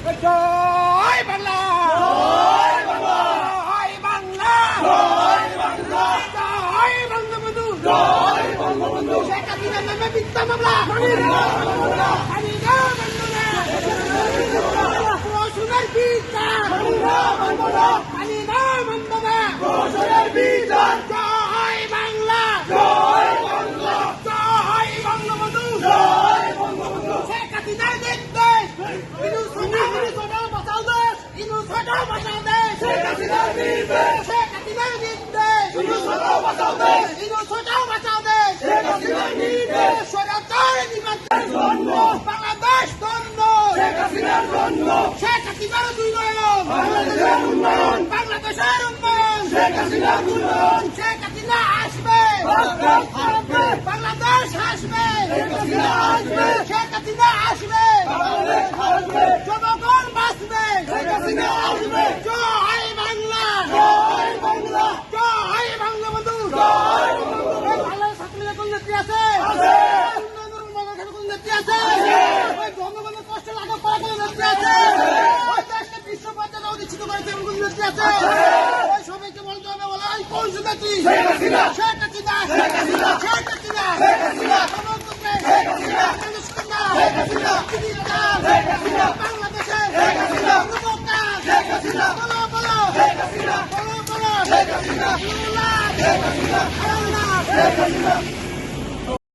জয় বাংলা, জয় বাংলা, জয় বাংলা, জয় বাংলা, জয় বঙ্গবন্ধু, জয় বঙ্গবন্ধু। শেখ হাসিনার নামে মিথ্যা মামলা, রসুনের বিচার, রসুনের বিচার। জয় বাংলা, জয় বাংলা, জয় বঙ্গবন্ধু, জয় বঙ্গবন্ধু। শেখ হাসিনার নির্দেশ, ইনুস হটাও বাঁচাও দেশ, ইনুস হটাও বাঁচাও দেশ। শেখ হাসিনার নির্দেশ, শেখ হাসিনার নির্দেশ, ইনুস হটাও বাঁচাও দেশ, ইনুস হটাও বাঁচাও দেশ। শেখ হাসিনার নির্দেশ, স্বৈরাচার নির্বাচন ধন্য, বাংলাদেশ ধন্য, শেখ হাসিনার ধন্য। শেখ হাসিনার উন্নয়ন, বাংলাদেশের উন্নয়ন, বাংলাদেশের উন্নয়ন, শেখ হাসিনার উন্নয়ন। শেখ হাসিনা আসবে, বাংলাদেশ আসবে, শেখ হাসিনা আসবে, শেখ হাসিনা আসবে, বাংলাদেশ আসবে, জনগণ বাঁচবে, শেখ হাসিনা আসবে। জয় বাংলা, জয় বাংলা, জয় বঙ্গবন্ধু, জয় বঙ্গবন্ধু। বাংলাদেশ ছাত্রলীগের কোন নেত্রী আছে? উন্নয়নের কোন নেত্রী আছে? বঙ্গবন্ধুর কষ্ট লাঘব করা কোন নেত্রী আছে? ওই দেশকে বিশ্ব পর্যায়ে অধিষ্ঠিত করেছে কোন নেত্রী আছে? ওই সবাইকে বলতে হবে, বলে কোন নেত্রী? শেখ হাসিনা, শেখ হাসিনা, শেখ হাসিনা, শেখ হাসিনা, শেখ হাসিনা, শেখ হাসিনা, শেখ হাসিনা, শেখ হাসিনা, বাংলাদেশে শেখ হাসিনা, শেখ হাসিনা, বলো বলো শেখ হাসিনা, বলো বলো শেখ হাসিনা, শেখ হাসিনা, শেখ হাসিনা।